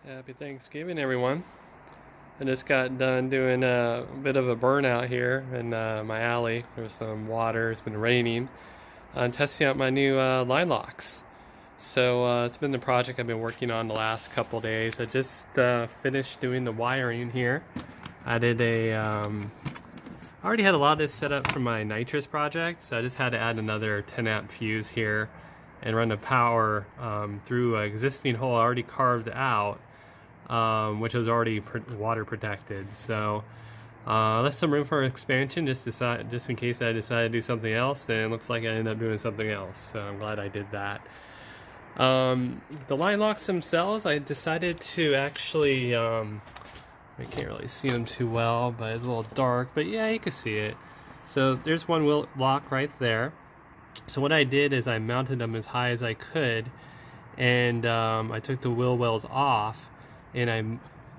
Happy Thanksgiving, everyone. I just got done doing a bit of a burnout here in my alley. There's some water, it's been raining. I'm testing out my new line locks. So it's been the project I've been working on the last couple days. I just finished doing the wiring here. I did I already had a lot of this set up for my nitrous project, so I just had to add another 10 amp fuse here and run the power through an existing hole I already carved out, which was already water protected. So left some room for expansion just in case I decide to do something else, and it looks like I ended up doing something else. So I'm glad I did that. The line locks themselves, I decided to actually, I can't really see them too well, but it's a little dark, but yeah, you can see it. So there's one wheel lock right there. So what I did is I mounted them as high as I could, and I took the wheel wells off, and I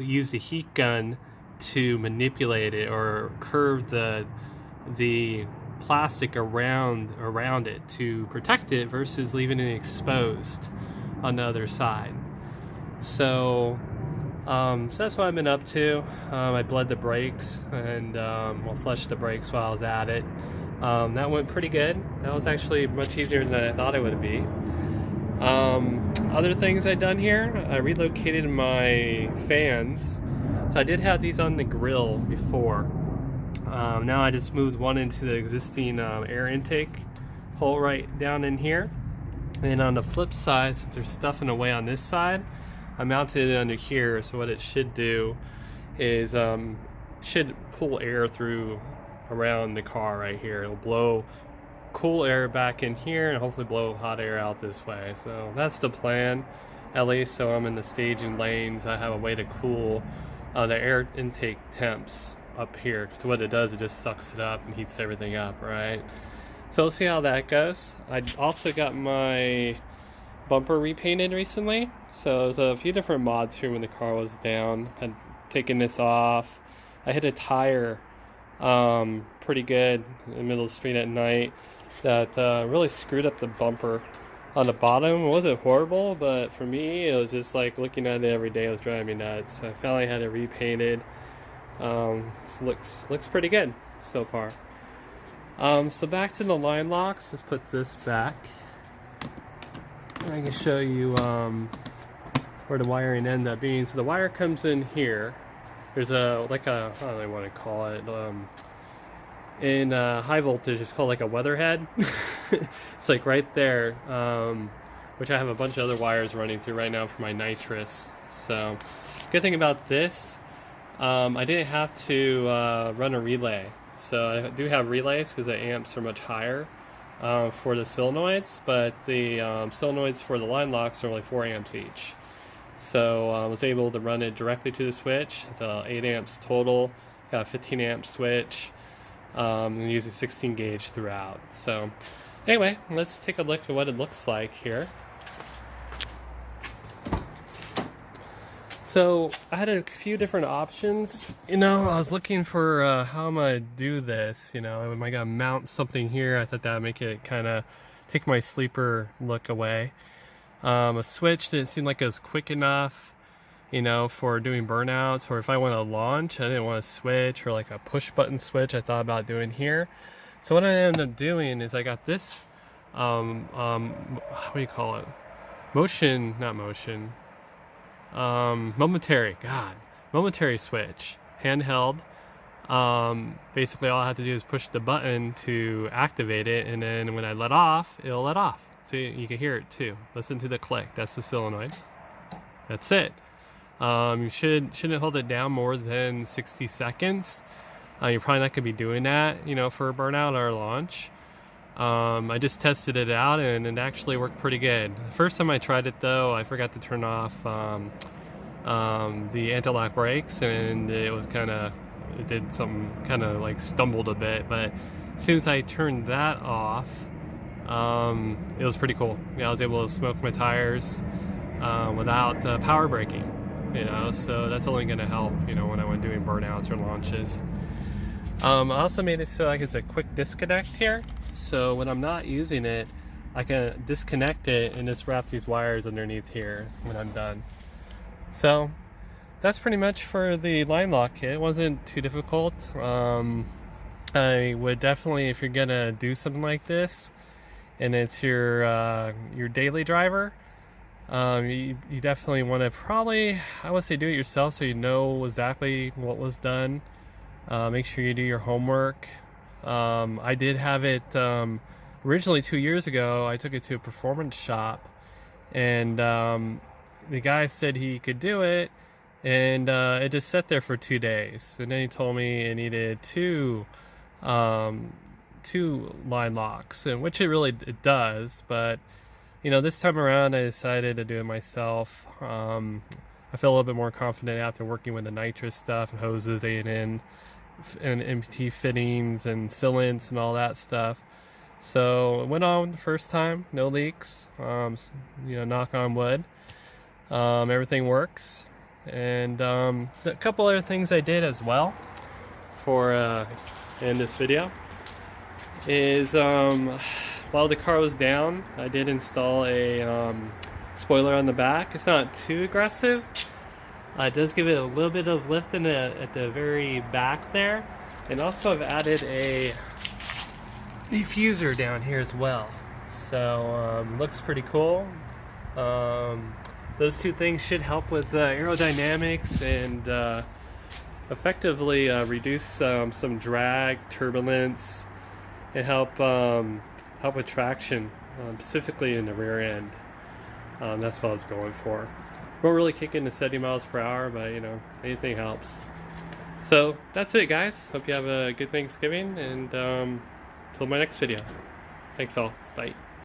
used a heat gun to manipulate it or curve the plastic around it to protect it versus leaving it exposed on the other side. So that's what I've been up to. I bled the brakes and flushed the brakes while I was at it. That went pretty good. That was actually much easier than I thought it would be. Other things I've done here, I relocated my fans. So I did have these on the grill before. Now I just moved one into the existing air intake hole right down in here. And on the flip side, since there's stuffing away on this side, I mounted it under here. So what it should do is should pull air through around the car right here. It'll blow cool air back in here and hopefully blow hot air out this way. So that's the plan, at least. So I'm in the staging lanes. I have a way to cool the air intake temps up here, because what it does, it just sucks it up and heats everything up, right? So we'll see how that goes. I also got my bumper repainted recently, so there's a few different mods here when the car was down. I'd taken this off. I hit a tire pretty good in the middle of the street at night that really screwed up the bumper on the bottom. It wasn't horrible, but for me it was just like looking at it every day, it was driving me nuts. So I finally had it repainted. This looks pretty good so far. So back to the line locks. Let's put this back. I can show you where the wiring ended up being. So the wire comes in here. There's I don't know what to call it. In high voltage, it's called like a weatherhead. It's like right there, which I have a bunch of other wires running through right now for my nitrous. So good thing about this, I didn't have to run a relay. So I do have relays because the amps are much higher for the solenoids, but the solenoids for the line locks are only 4 amps each. So I was able to run it directly to the switch. It's 8 amps total, got a 15 amp switch, and using 16 gauge throughout. So anyway, let's take a look at what it looks like here. So I had a few different options. I was looking for how I'm gonna do this. Am I gonna mount something here? I thought that would make it kind of take my sleeper look away. A switch didn't seem like it was quick enough, for doing burnouts, or if I want to launch, I didn't want a switch or like a push button switch I thought about doing here. So what I ended up doing is I got this, what do you call it? Momentary switch, handheld. Basically all I have to do is push the button to activate it, and then when I let off, it'll let off. So you can hear it too. Listen to the click. That's the solenoid. That's it. You shouldn't hold it down more than 60 seconds. You're probably not going to be doing that, for a burnout or a launch. I just tested it out and it actually worked pretty good. The first time I tried it though, I forgot to turn off the anti-lock brakes, and it did some kind of like stumbled a bit, but as soon as I turned that off, it was pretty cool. I was able to smoke my tires without power braking, so that's only going to help, when I'm doing burnouts or launches. I also made it so it's a quick disconnect here. So when I'm not using it, I can disconnect it and just wrap these wires underneath here when I'm done. So that's pretty much for the line lock kit. It wasn't too difficult. I would definitely, if you're gonna do something like this and it's your daily driver, you definitely want to probably, I would say, do it yourself so you know exactly what was done. Make sure you do your homework. I did have it originally 2 years ago. I took it to a performance shop, and the guy said he could do it, and it just sat there for 2 days. And then he told me it needed two line locks, and which it does. But this time around, I decided to do it myself. I feel a little bit more confident after working with the nitrous stuff and hoses, A&N, and MPT fittings and sealants and all that stuff. So it went on the first time, no leaks. Knock on wood. Everything works. And a couple other things I did as well for in this video is while the car was down, I did install a spoiler on the back. It's not too aggressive. It does give it a little bit of lift at the very back there. And also I've added a diffuser down here as well. So looks pretty cool. Those two things should help with aerodynamics and effectively reduce some drag, turbulence, and help with traction, specifically in the rear end. That's what I was going for. Won't really kick into 70 miles per hour, but anything helps. So that's it, guys. Hope you have a good Thanksgiving, and till my next video. Thanks all. Bye.